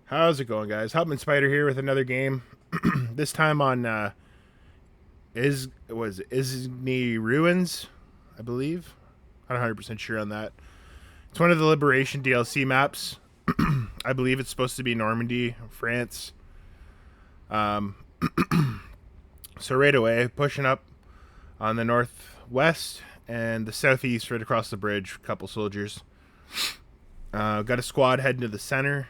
How's it going, guys? Hubman Spider here with another game. This time on Isigny Ruins, I believe. I'm not 100% sure on that. It's one of the Liberation DLC maps. I believe it's supposed to be Normandy, France. Um, so right away, pushing up on the northwest and the southeast, right across the bridge. A couple soldiers. Got a squad heading to the center.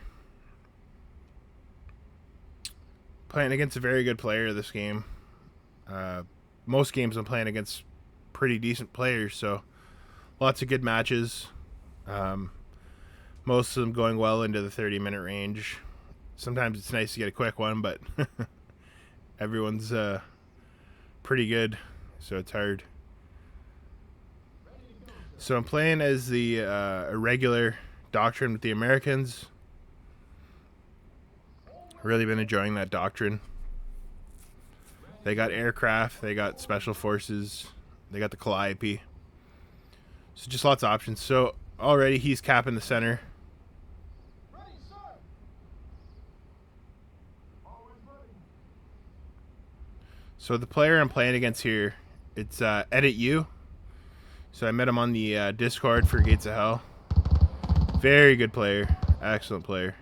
Playing against a very good player this game. Most games I'm playing against pretty decent players, so lots of good matches. Most of them going well into the 30-minute range. Sometimes it's nice to get a quick one, but everyone's pretty good, so it's hard. So I'm playing as the irregular doctrine with the Americans. Really been enjoying that doctrine. They got aircraft, they got special forces, they got the Calliope. So just lots of options. So already he's capping the center. So the player I'm playing against here, it's Editu. So I met him on the Discord for Gates of Hell. Very good player, excellent player.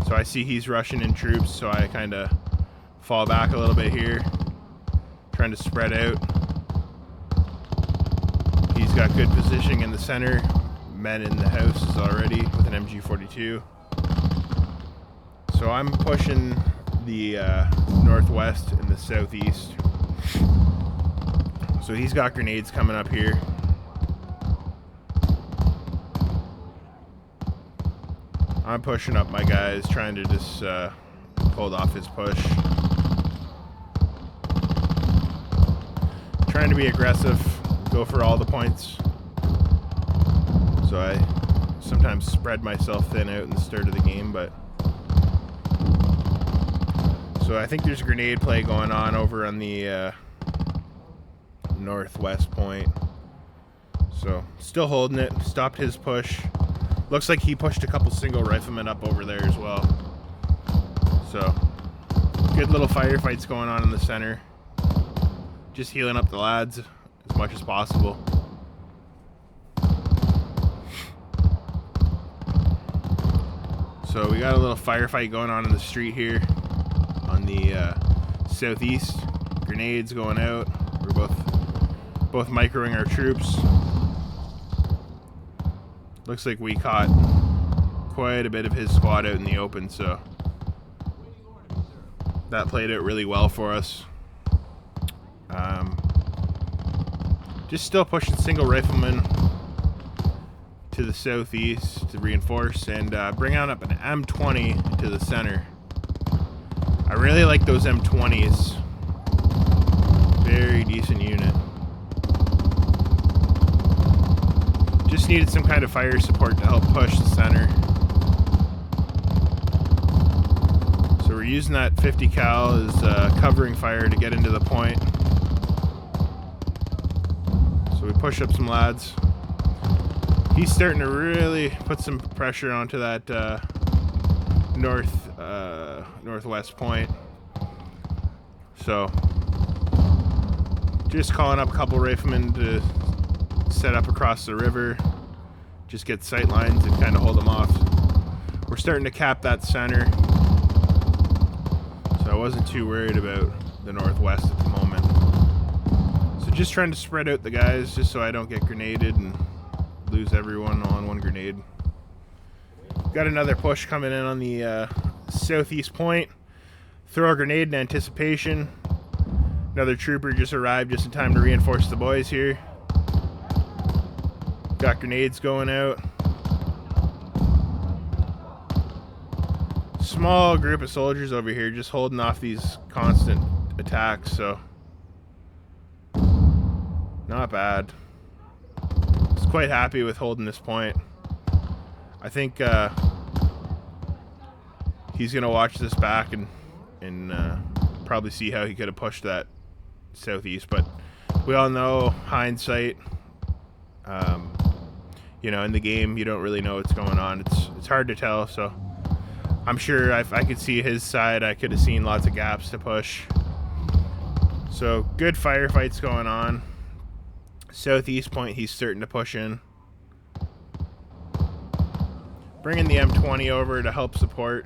So I see he's rushing in troops, so I kind of fall back a little bit here, trying to spread out. He's got good positioning in the center, men in the houses already with an MG42. So I'm pushing the northwest and the southeast. So he's got grenades coming up here. I'm pushing up my guys, trying to just hold off his push. Trying to be aggressive, go for all the points. So I sometimes spread myself thin out in the start of the game, but... So I think there's a grenade play going on over on the northwest point. So still holding it, stopped his push. Looks like he pushed a couple single riflemen up over there as well. So, good little firefights going on in the center. Just healing up the lads as much as possible. So we got a little firefight going on in the street here on the southeast. Grenades going out. We're both microing our troops. Looks like we caught quite a bit of his squad out in the open, so that played out really well for us. Just still pushing single riflemen to the southeast to reinforce and bring out up an M20 to the center. I really like those M20s. Very decent unit. Just needed some kind of fire support to help push the center. So we're using that 50 cal as covering fire to get into the point. So we push up some lads. He's starting to really put some pressure onto that northwest point. So just calling up a couple riflemen to set up across the river, just get sight lines and kind of hold them off. We're starting to cap that center, so I wasn't too worried about the northwest at the moment. So just trying to spread out the guys just so I don't get grenaded and lose everyone on one grenade. Got another push coming in on the southeast point. Throw a grenade in anticipation. Another trooper just arrived just in time to reinforce the boys here. Got grenades going out. Small group of soldiers over here just holding off these constant attacks, so not bad. Was quite happy with holding this point. I think he's gonna watch this back and probably see how he could have pushed that southeast, but we all know hindsight. You know, in the game, you don't really know what's going on. It's hard to tell, so I'm sure if I could see his side, I could have seen lots of gaps to push. So good firefights going on. Southeast point, he's starting to push in. Bringing the M20 over to help support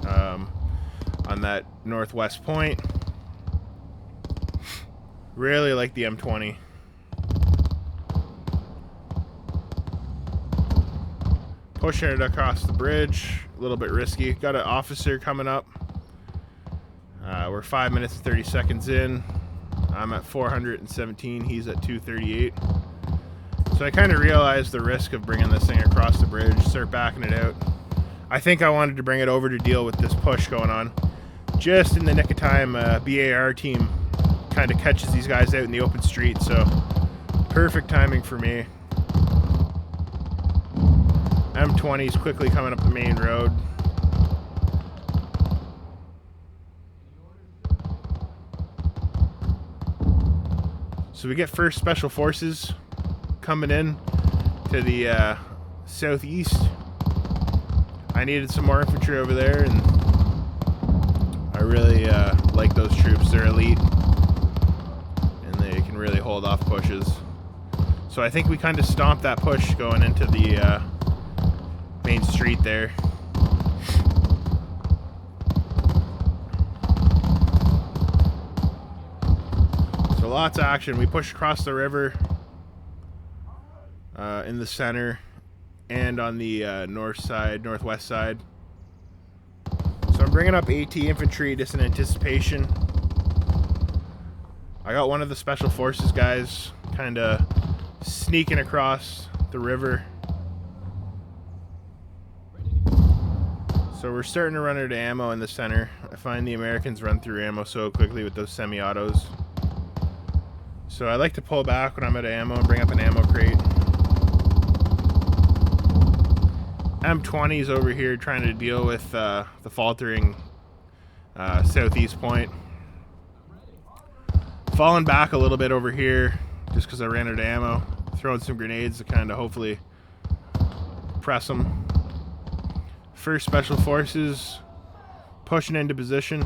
on that northwest point. Really like the M20. Pushing it across the bridge, a little bit risky. Got an officer coming up. We're 5 minutes and 30 seconds in. I'm at 417, he's at 238. So I kind of realized the risk of bringing this thing across the bridge, start backing it out. I think I wanted to bring it over to deal with this push going on. Just in the nick of time, BAR team kind of catches these guys out in the open street, so perfect timing for me. M20 is quickly coming up the main road. So we get first special forces coming in to the southeast. I needed some more infantry over there, and I really like those troops. They're elite, and they can really hold off pushes. So I think we kind of stomped that push going into the main street there. So lots of action. We push across the river in the center and on the northwest side. So I'm bringing up AT infantry just in anticipation. I got one of the special forces guys kind of sneaking across the river. So we're starting to run out of ammo in the center. I find the Americans run through ammo so quickly with those semi-autos. So I like to pull back when I'm out of ammo and bring up an ammo crate. M20's over here trying to deal with the faltering southeast point. Falling back a little bit over here just because I ran out of ammo. Throwing some grenades to kind of hopefully press them. First special forces pushing into position.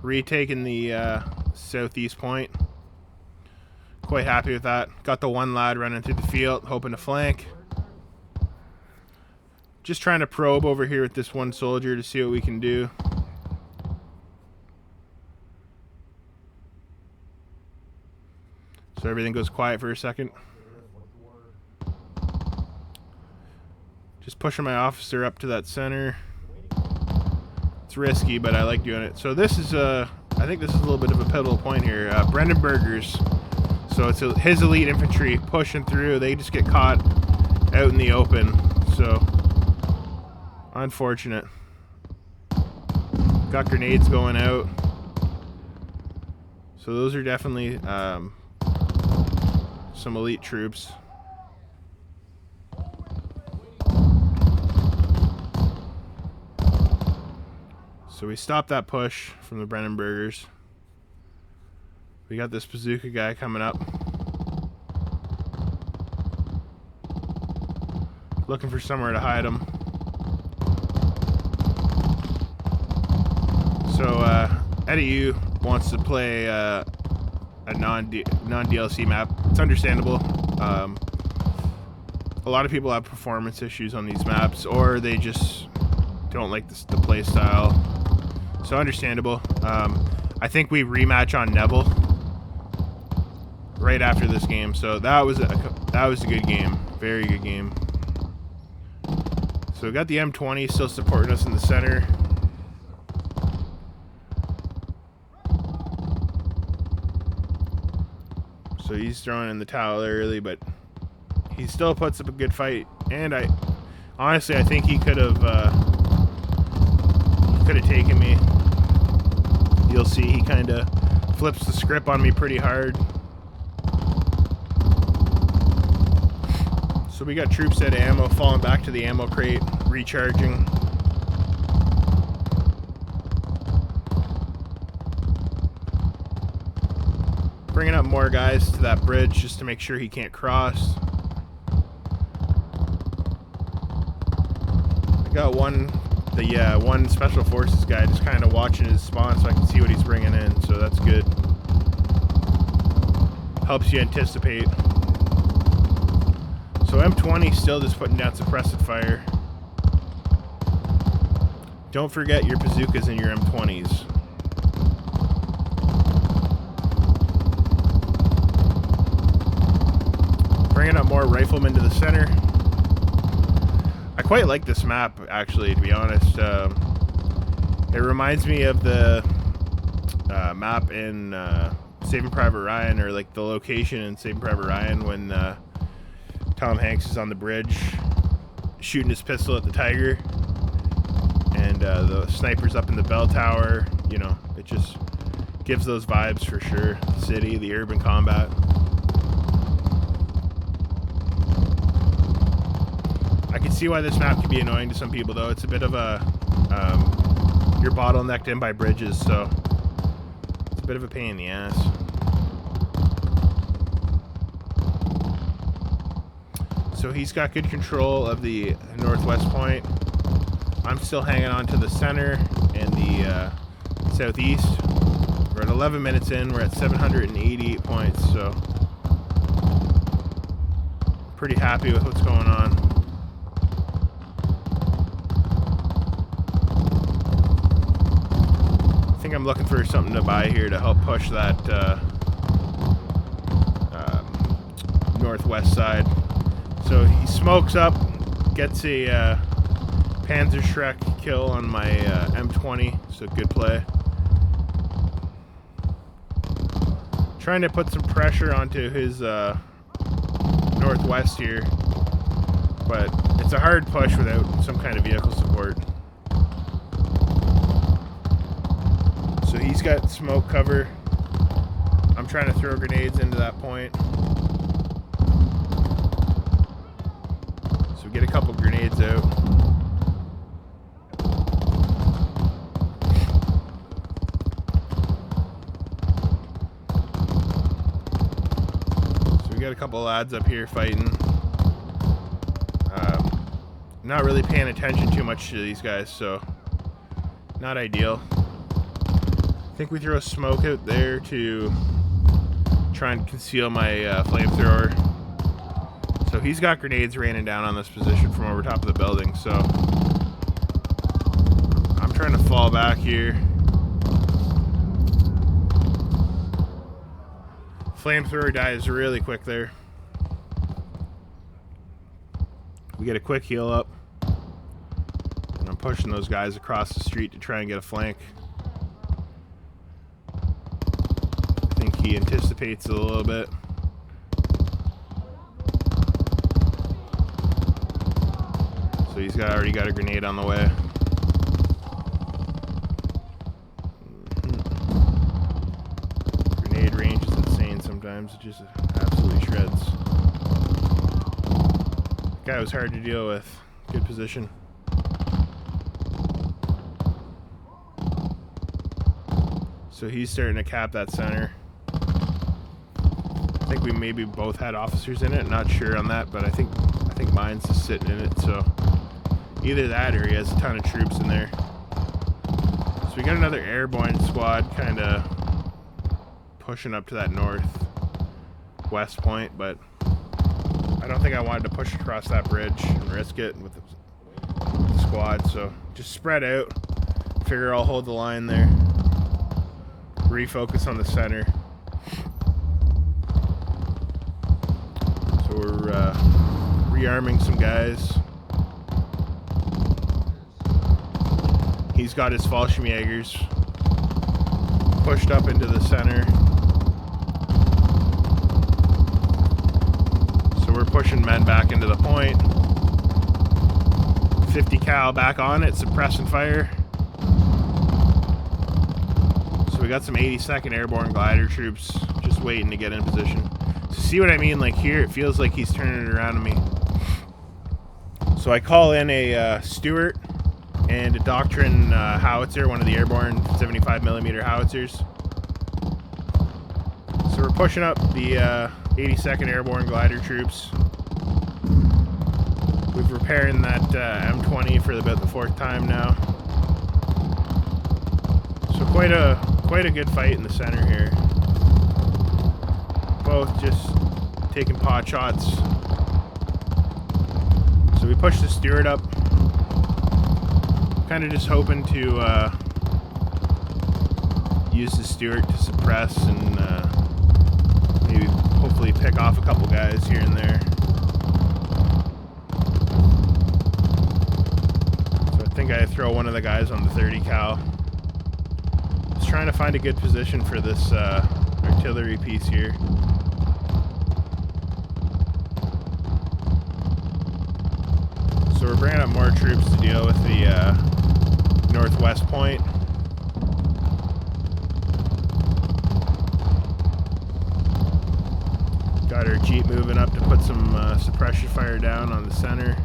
Retaking the southeast point. Quite happy with that. Got the one lad running through the field, hoping to flank. Just trying to probe over here with this one soldier to see what we can do. So everything goes quiet for a second. Just pushing my officer up to that center. It's risky, but I like doing it. So this is I think this is a little bit of a pivotal point here. Brandenburgers. So it's his elite infantry pushing through. They just get caught out in the open. So unfortunate. Got grenades going out. So those are definitely some elite troops. So we stopped that push from the Brandenburgers. We got this bazooka guy coming up. Looking for somewhere to hide him. So Editu wants to play a non-DLC map. It's understandable. A lot of people have performance issues on these maps, or they just don't like the play style. So understandable. I think we rematch on Neville right after this game. So that was a good game. Very good game. So we got the M20 still supporting us in the center. So he's throwing in the towel early, but he still puts up a good fight. And honestly, I think he could have taken me. You'll see he kind of flips the script on me pretty hard. So we got troops out of ammo, falling back to the ammo crate, recharging. Bringing up more guys to that bridge just to make sure he can't cross. Got one special forces guy just kind of watching his spawn so I can see what he's bringing in, so that's good. Helps you anticipate. So M20 still just putting down suppressive fire. Don't forget your bazookas and your M20s. Bringing up more riflemen to the center. I quite like this map, actually, to be honest. It reminds me of the map in Saving Private Ryan, or like the location in Saving Private Ryan when Tom Hanks is on the bridge shooting his pistol at the tiger, and the sniper's up in the bell tower. You know, it just gives those vibes for sure. The city, the urban combat. I can see why this map can be annoying to some people, though. It's a bit of a you're bottlenecked in by bridges, so it's a bit of a pain in the ass. So he's got good control of the northwest point. I'm still hanging on to the center and the southeast. We're at 11 minutes in. We're at 788 points, so pretty happy with what's going on. I think I'm looking for something to buy here to help push that northwest side. So he smokes up, gets a Panzerschreck kill on my M20, so good play. Trying to put some pressure onto his northwest here, but it's a hard push without some kind of vehicle support. So he's got smoke cover. I'm trying to throw grenades into that point. So we get a couple grenades out. So we got a couple lads up here fighting. Not really paying attention too much to these guys, so not ideal. I think we throw a smoke out there to try and conceal my flamethrower. So he's got grenades raining down on this position from over top of the building, so I'm trying to fall back here. Flamethrower dies really quick there. We get a quick heal up, and I'm pushing those guys across the street to try and get a flank. I think he anticipates it a little bit. So he's already got a grenade on the way. Grenade range is insane sometimes. It just absolutely shreds. That guy was hard to deal with. Good position. So he's starting to cap that center. I think we maybe both had officers in it. Not sure on that, but I think mine's just sitting in it. So either that or he has a ton of troops in there. So we got another airborne squad kind of pushing up to that northwest point, but I don't think I wanted to push across that bridge and risk it with the squad. So just spread out. Figure I'll hold the line there. Refocus on the center. So we're rearming some guys. He's got his Fallschirmjägers pushed up into the center. So we're pushing men back into the point. 50 cal back on it, suppressing fire. So we got some 82nd Airborne Glider troops just waiting to get in position. So see what I mean? Like here, it feels like he's turning it around on me. So I call in a Stuart and a Doctrine howitzer, one of the airborne 75mm howitzers. So we're pushing up the 82nd Airborne Glider troops. We've repairing that M20 for about the 4th time now. So quite a good fight in the center here. Both just taking pot shots. So we pushed the Stewart up. Kind of just hoping to use the Stewart to suppress and maybe hopefully pick off a couple guys here and there. So I think I throw one of the guys on the 30 cal. Just trying to find a good position for this artillery piece here. So we're bringing up more troops to deal with the northwest point. Got our Jeep moving up to put some suppression fire down on the center.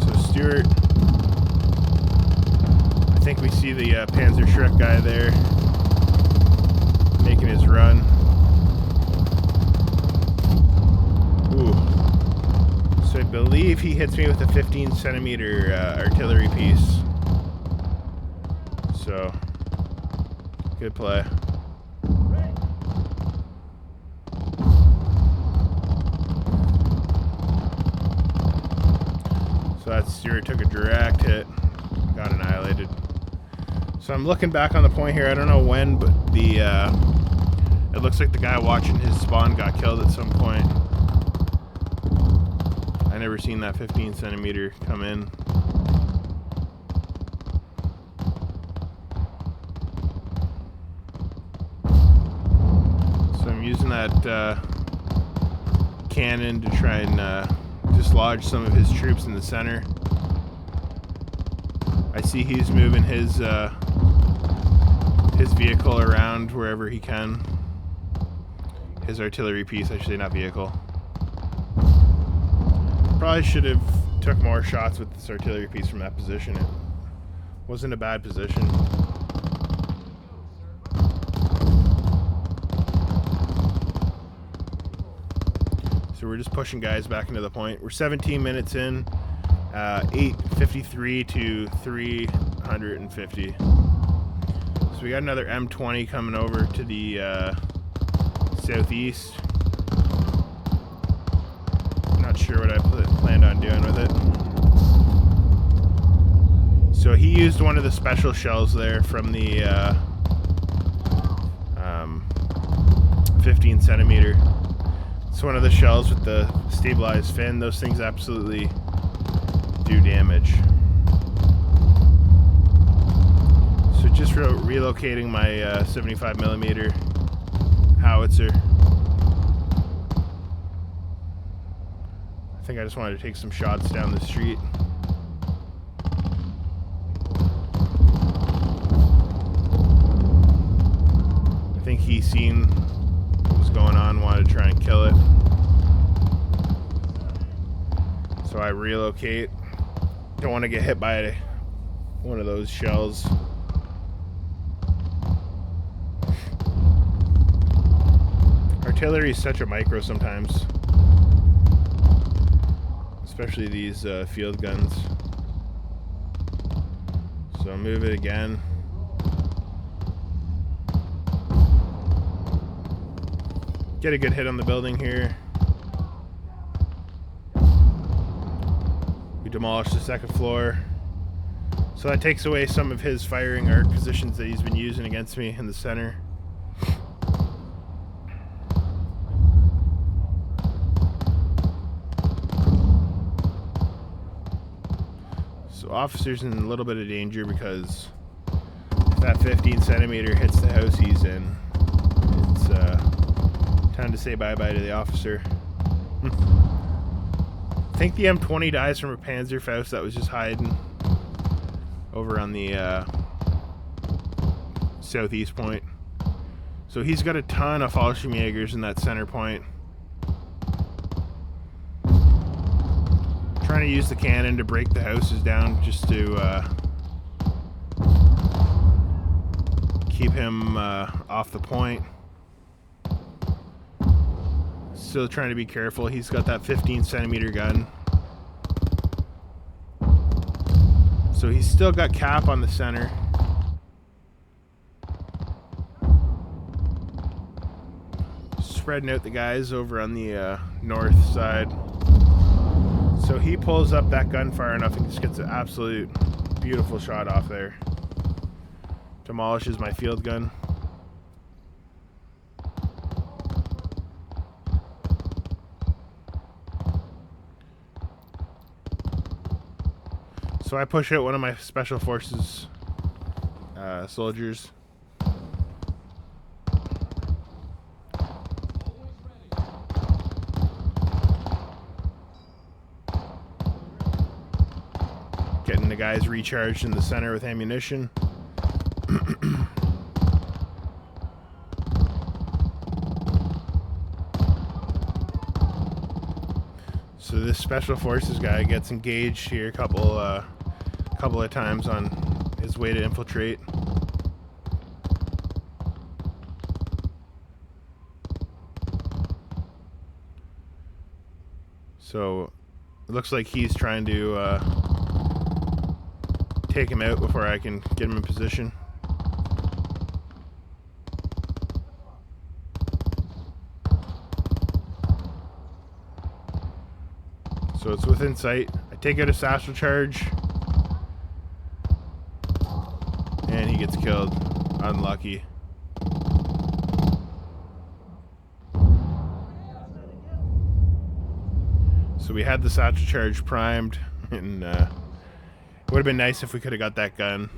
So Stewart, I think we see the Panzer Shrek guy there making his run. Ooh. So I believe he hits me with a 15 centimeter artillery piece. So, good play. So that Stewart took a direct hit, got annihilated. So I'm looking back on the point here. I don't know when, but it looks like the guy watching his spawn got killed at some point. I never seen that 15 centimeter come in. So I'm using that cannon to try and dislodge some of his troops in the center. I see he's moving his vehicle around wherever he can. His artillery piece, I should say, not vehicle. Probably should have took more shots with this artillery piece from that position. It wasn't a bad position. So we're just pushing guys back into the point. We're 17 minutes in, 853 to 350. So we got another M20 coming over to the southeast. Not sure what I planned on doing with it. So he used one of the special shells there from the 15 centimeter. It's one of the shells with the stabilized fin. Those things absolutely do damage. So just relocating my 75 millimeter howitzer. I think I just wanted to take some shots down the street. I think he seen what was going on, wanted to try and kill it. So I relocate. Don't want to get hit by one of those shells. Artillery is such a micro sometimes. Especially these field guns. So I'll move it again. Get a good hit on the building here. We demolish the second floor. So that takes away some of his firing arc positions that he's been using against me in the center. Officer's in a little bit of danger because if that 15 centimeter hits the house he's in, it's time to say bye-bye to the officer. I think the M20 dies from a Panzerfaust that was just hiding over on the southeast point. So he's got a ton of Fallschirmjägers in that center point. Trying to use the cannon to break the houses down just to keep him off the point. Still trying to be careful. He's got that 15-centimeter gun. So he's still got cap on the center. Spreading out the guys over on the north side. So he pulls up that gun far enough and just gets an absolute beautiful shot off there. Demolishes my field gun. So I push out one of my special forces soldiers. Getting the guys recharged in the center with ammunition. So this special forces guy gets engaged here a couple of times on his way to infiltrate. So it looks like he's trying to take him out before I can get him in position. So it's within sight. I take out a satchel charge. And he gets killed. Unlucky. So we had the satchel charge primed, and it would have been nice if we could have got that gun.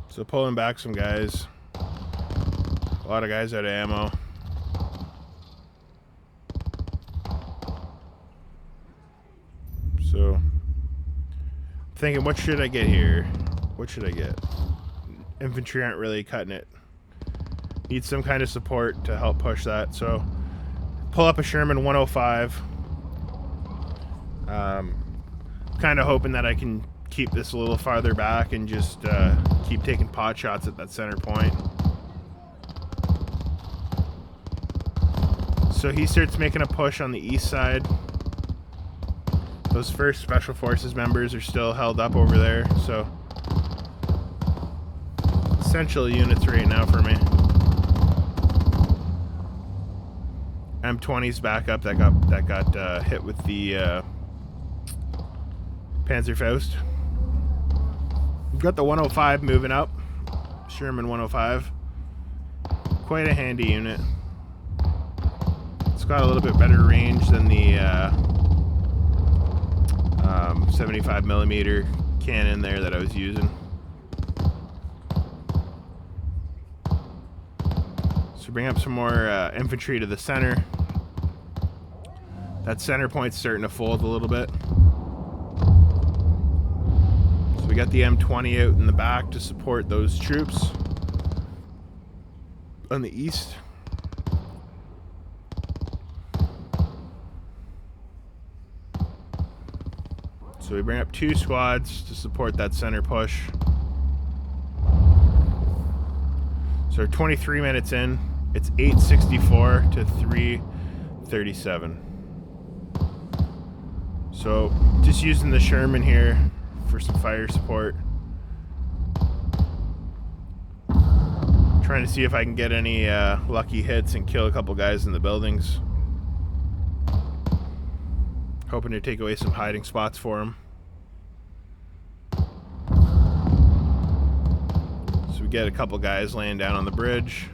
So pulling back some guys. A lot of guys out of ammo. So I'm thinking, what should I get here? What should I get? Infantry aren't really cutting it. Need some kind of support to help push that. So pull up a Sherman 105. Kind of hoping that I can keep this a little farther back and just keep taking pot shots at that center point. So he starts making a push on the east side. Those first Special Forces members are still held up over there, so essential units right now for me. M20's back up that got hit with the Panzerfaust. We've got the 105 moving up, Sherman 105. Quite a handy unit. It's got a little bit better range than the 75mm cannon there that I was using. So bring up some more infantry to the center. That center point's starting to fold a little bit. So we got the M20 out in the back to support those troops on the east. So we bring up 2 squads to support that center push. So 23 minutes in, it's 8:64 to 3:37. So just using the Sherman here for some fire support. Trying to see if I can get any lucky hits and kill a couple guys in the buildings. Hoping to take away some hiding spots for them. So we get a couple guys laying down on the bridge.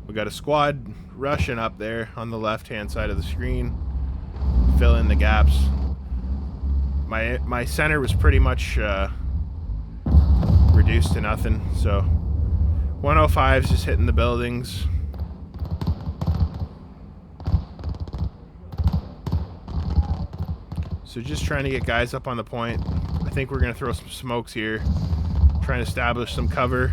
We got a squad rushing up there on the left-hand side of the screen. Fill in the gaps. My center was pretty much reduced to nothing, so 105's just hitting the buildings. So just trying to get guys up on the point. I think we're going to throw some smokes here. Trying to establish some cover.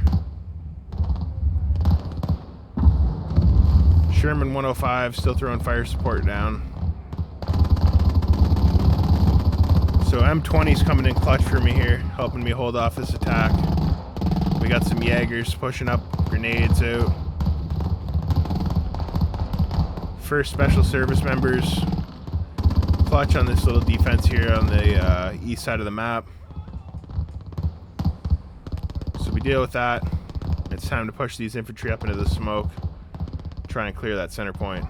Sherman 105 still throwing fire support down. So M20's coming in clutch for me here, helping me hold off this attack. We got some Jaegers pushing up, grenades out. First Special Service members clutch on this little defense here on the east side of the map. So we deal with that. It's time to push these infantry up into the smoke, try and clear that center point.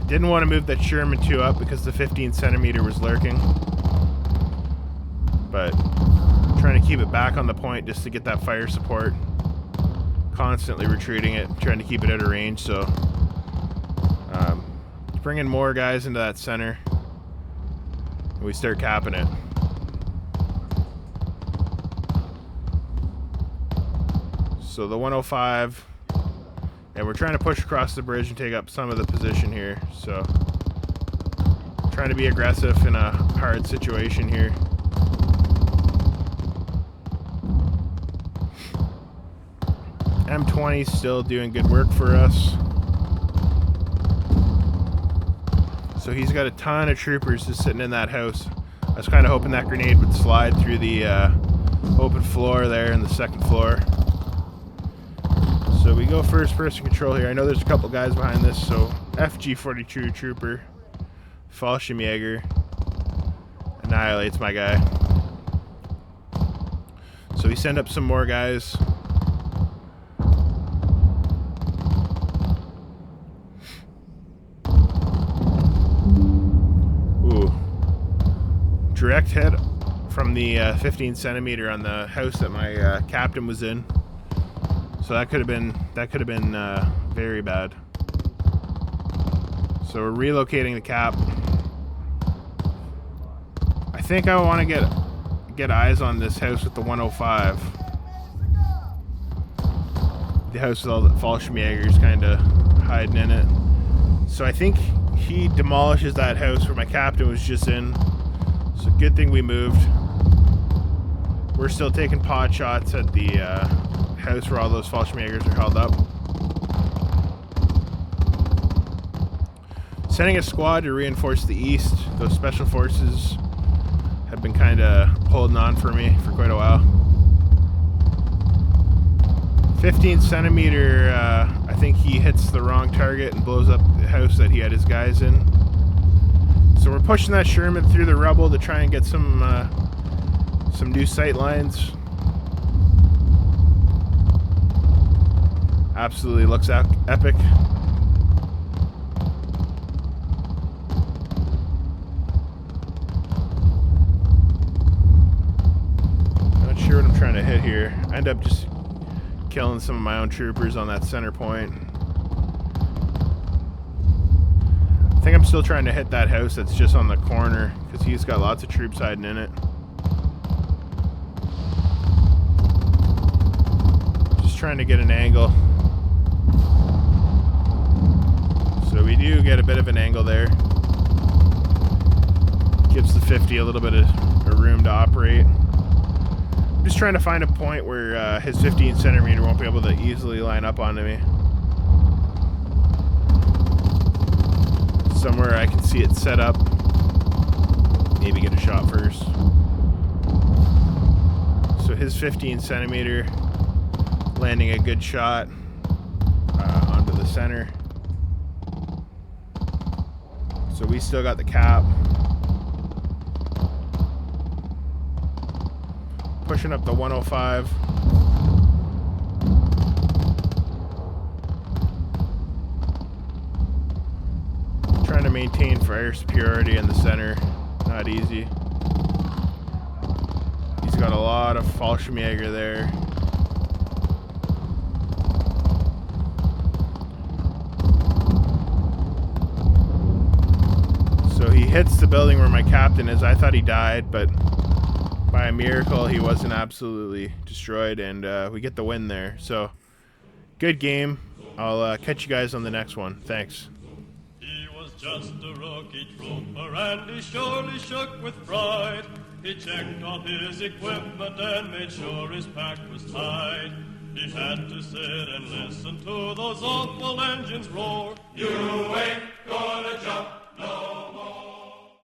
Didn't want to move that Sherman 2 up because the 15 centimeter was lurking, but trying to keep it back on the point just to get that fire support. Constantly retreating it, trying to keep it out of range. So bringing more guys into that center, and we start capping it. So the 105. And we're trying to push across the bridge and take up some of the position here. So, trying to be aggressive in a hard situation here. M20 still doing good work for us. So he's got a ton of troopers just sitting in that house. I was kind of hoping that grenade would slide through the open floor there in the second floor. So we go first person control here. I know there's a couple guys behind this, so FG-42 trooper, Fallschirmjäger, annihilates my guy. So we send up some more guys. Ooh. Direct hit from the 15 centimeter on the house that my captain was in. So that could have been very bad. So we're relocating the cap. I think I want to get eyes on this house with the 105. The house with all the Fallschirmjägers kind of hiding in it. So I think he demolishes that house where my captain was just in. So good thing we moved. We're still taking pot shots at the house where all those Fallschirmjägers are held up. Sending a squad to reinforce the east. Those special forces have been kind of holding on for me for quite a while. 15 centimeter, I think he hits the wrong target and blows up the house that he had his guys in. So we're pushing that Sherman through the rubble to try and get some new sight lines. Absolutely looks epic. Not sure what I'm trying to hit here. I end up just killing some of my own troopers on that center point. I think I'm still trying to hit that house that's just on the corner because he's got lots of troops hiding in it. Just trying to get an angle. So we do get a bit of an angle there. Gives the 50 a little bit of room to operate. I'm just trying to find a point where his 15 centimeter won't be able to easily line up onto me. Somewhere I can see it set up. Maybe get a shot first. So his 15 centimeter landing a good shot onto the center. So we still got the cap. Pushing up the 105. Trying to maintain fire superiority in the center. Not easy. He's got a lot of Fallschirmjäger there. So he hits the building where my captain is. I thought he died, but by a miracle he wasn't absolutely destroyed, and we get the win there. So good game. I'll catch you guys on the next one. Thanks. He was just a rookie trooper, and he surely shook with pride. He checked all his equipment and made sure his pack was tight. He had to sit and listen to those awful engines roar. You ain't gonna jump